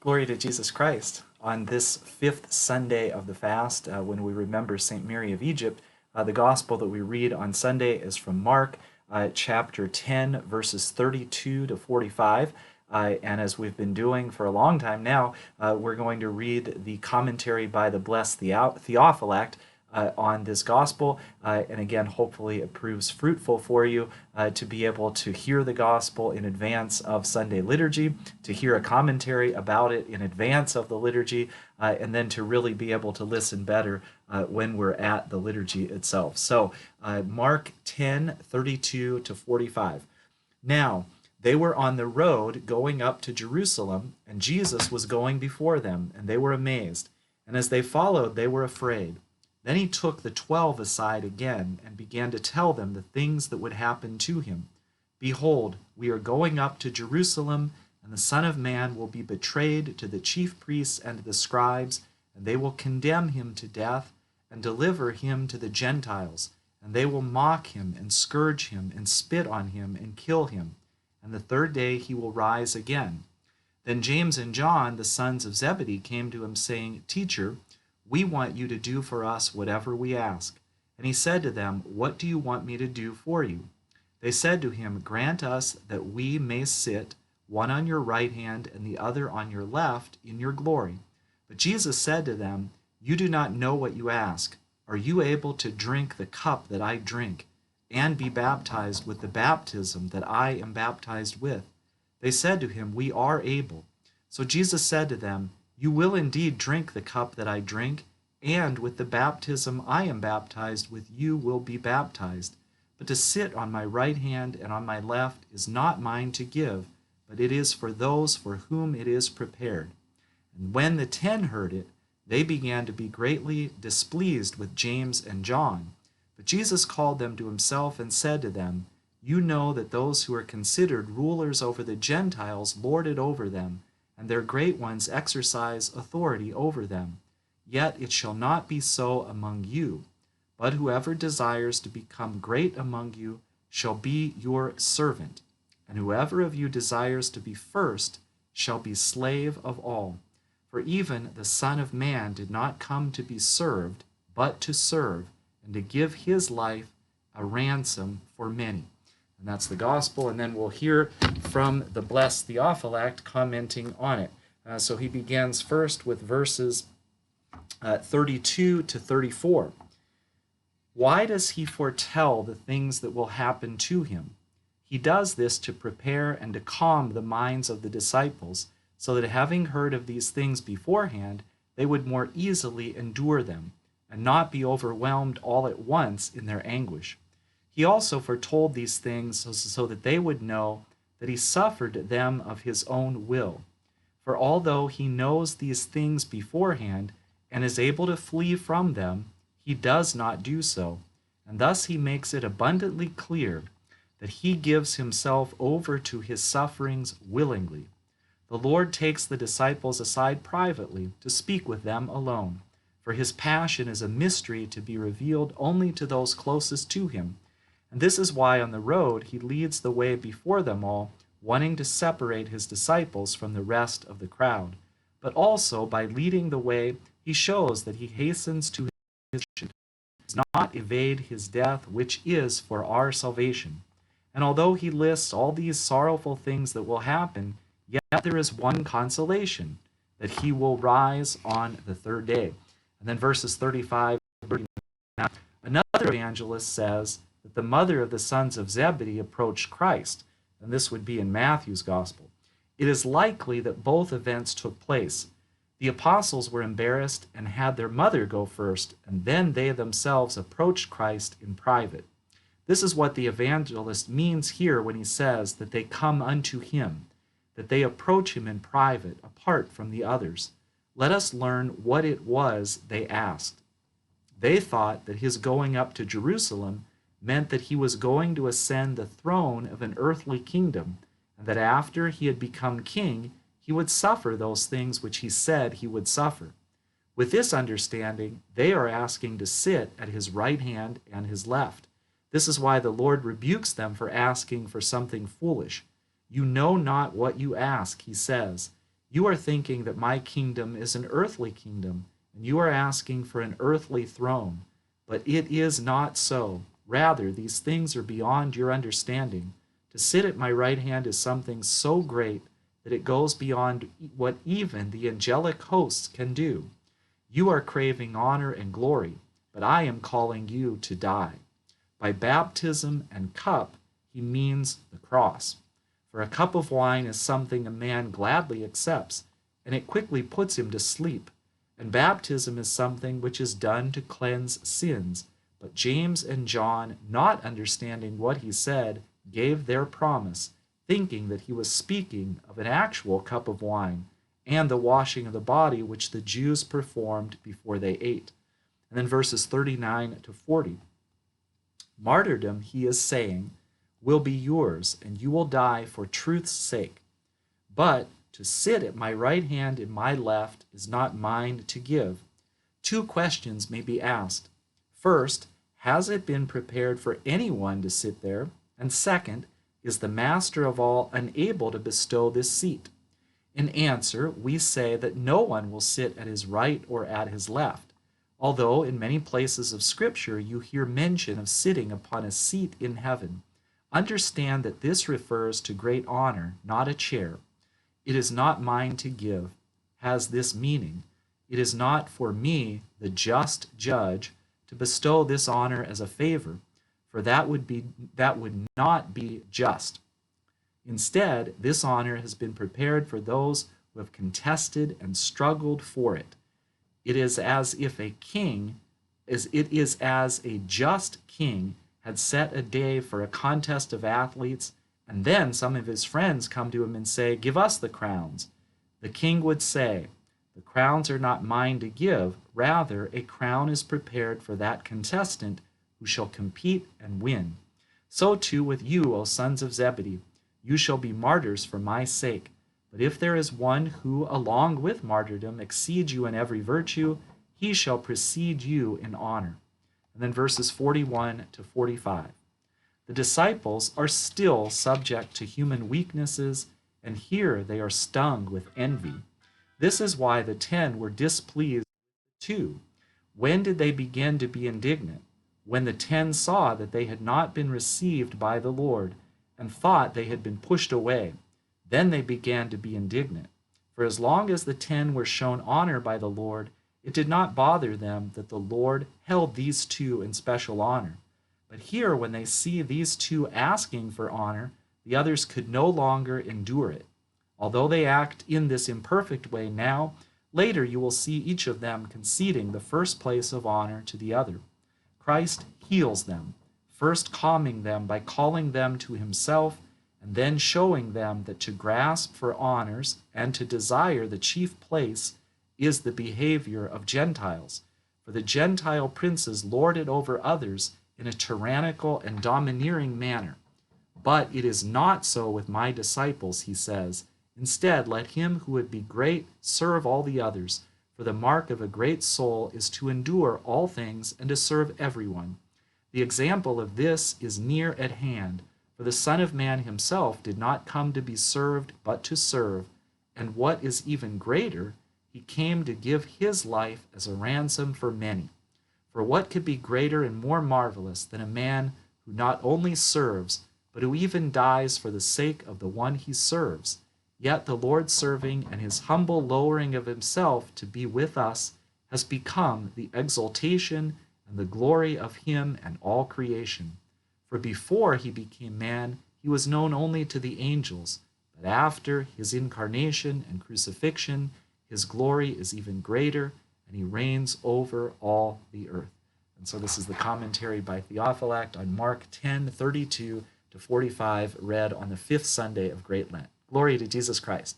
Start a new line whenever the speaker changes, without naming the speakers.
Glory to Jesus Christ. On this fifth Sunday of the fast, when we remember St. Mary of Egypt, the gospel that we read on Sunday is from Mark chapter 10, verses 32 to 45. And as we've been doing for a long time now, we're going to read the commentary by the blessed Theophylact on this gospel. And again, hopefully it proves fruitful for you to be able to hear the gospel in advance of Sunday liturgy, to hear a commentary about it in advance of the liturgy, and then to really be able to listen better when we're at the liturgy itself. So Mark 10:32 to 45. Now, they were on the road going up to Jerusalem, and Jesus was going before them, and they were amazed. And as they followed, they were afraid. Then he took the 12 aside again and began to tell them the things that would happen to him. Behold, we are going up to Jerusalem, and the Son of Man will be betrayed to the chief priests and to the scribes, and they will condemn him to death and deliver him to the Gentiles. And they will mock him and scourge him and spit on him and kill him. And the third day he will rise again. Then James and John, the sons of Zebedee, came to him, saying, Teacher, we want you to do for us whatever we ask. And he said to them, What do you want me to do for you? They said to him, Grant us that we may sit, one on your right hand and the other on your left, in your glory. But Jesus said to them, You do not know what you ask. Are you able to drink the cup that I drink, and be baptized with the baptism that I am baptized with? They said to him, We are able. So Jesus said to them, You will indeed drink the cup that I drink, and with the baptism I am baptized with you will be baptized. But to sit on my right hand and on my left is not mine to give, but it is for those for whom it is prepared. And when the 10 heard it, they began to be greatly displeased with James and John. But Jesus called them to himself and said to them, You know that those who are considered rulers over the Gentiles lord it over them, and their great ones exercise authority over them. Yet it shall not be so among you. But whoever desires to become great among you shall be your servant, and whoever of you desires to be first shall be slave of all. For even the Son of Man did not come to be served, but to serve, and to give his life a ransom for many. And that's the gospel, and then we'll hear from the blessed Theophylact commenting on it. So he begins first with verses 32 to 34. Why does he foretell the things that will happen to him? He does this to prepare and to calm the minds of the disciples, so that having heard of these things beforehand, they would more easily endure them, and not be overwhelmed all at once in their anguish. He also foretold these things so that they would know that he suffered them of his own will. For although he knows these things beforehand and is able to flee from them, he does not do so. And thus he makes it abundantly clear that he gives himself over to his sufferings willingly. The Lord takes the disciples aside privately to speak with them alone, for his passion is a mystery to be revealed only to those closest to him. And this is why on the road he leads the way before them all, wanting to separate his disciples from the rest of the crowd. But also by leading the way, he shows that he hastens to his mission, does not evade his death, which is for our salvation. And although he lists all these sorrowful things that will happen, yet there is one consolation, that he will rise on the third day. And then verses 35 and 39, another evangelist says that the mother of the sons of Zebedee approached Christ, and this would be in Matthew's gospel. It is likely that both events took place. The apostles were embarrassed and had their mother go first, and then they themselves approached Christ in private. This is what the evangelist means here when he says that they come unto him, that they approach him in private, apart from the others. Let us learn what it was they asked. They thought that his going up to Jerusalem meant that he was going to ascend the throne of an earthly kingdom, and that after he had become king, he would suffer those things which he said he would suffer. With this understanding, they are asking to sit at his right hand and his left. This is why the Lord rebukes them for asking for something foolish. You know not what you ask, he says. You are thinking that my kingdom is an earthly kingdom, and you are asking for an earthly throne. But it is not so. Rather, these things are beyond your understanding. To sit at my right hand is something so great that it goes beyond what even the angelic hosts can do. You are craving honor and glory, but I am calling you to die. By baptism and cup, he means the cross. For a cup of wine is something a man gladly accepts, and it quickly puts him to sleep. And baptism is something which is done to cleanse sins. But James and John, not understanding what he said, gave their promise, thinking that he was speaking of an actual cup of wine and the washing of the body which the Jews performed before they ate. And then verses 39 to 40. Martyrdom, he is saying, will be yours, and you will die for truth's sake. But to sit at my right hand and my left is not mine to give. Two questions may be asked. First, has it been prepared for anyone to sit there? And second, is the master of all unable to bestow this seat? In answer, we say that no one will sit at his right or at his left, although in many places of Scripture you hear mention of sitting upon a seat in heaven. Understand that this refers to great honor, not a chair. It is not mine to give, has this meaning. It is not for me, the just judge, to bestow this honor as a favor, for that would not be just. Instead, this honor has been prepared for those who have contested and struggled for it. It is as if a king, it is as a just king had set a day for a contest of athletes, and then some of his friends come to him and say, "Give us the crowns." The king would say, "The crowns are not mine to give, rather a crown is prepared for that contestant who shall compete and win. So too with you, O sons of Zebedee, you shall be martyrs for my sake. But if there is one who, along with martyrdom, exceeds you in every virtue, he shall precede you in honor." And then verses 41 to 45. The disciples are still subject to human weaknesses, and here they are stung with envy. This is why the 10 were displeased with the 2. When did they begin to be indignant? When the 10 saw that they had not been received by the Lord, and thought they had been pushed away. Then they began to be indignant. For as long as the 10 were shown honor by the Lord, it did not bother them that the Lord held these 2 in special honor. But here, when they see these 2 asking for honor, the others could no longer endure it. Although they act in this imperfect way now, later you will see each of them conceding the first place of honor to the other. Christ heals them, first calming them by calling them to himself, and then showing them that to grasp for honors and to desire the chief place is the behavior of Gentiles. For the Gentile princes lord it over others in a tyrannical and domineering manner. But it is not so with my disciples, he says. Instead, let him who would be great serve all the others. For the mark of a great soul is to endure all things and to serve everyone. The example of this is near at hand, for the Son of Man himself did not come to be served, but to serve, and what is even greater, he came to give his life as a ransom for many. For what could be greater and more marvelous than a man who not only serves, but who even dies for the sake of the one he serves? Yet the Lord's serving and his humble lowering of himself to be with us has become the exaltation and the glory of him and all creation. For before he became man, he was known only to the angels, but after his incarnation and crucifixion, his glory is even greater, and he reigns over all the earth. And so this is the commentary by Theophylact on Mark 10:32 to 45, read on the 5th Sunday of Great Lent. Glory to Jesus Christ.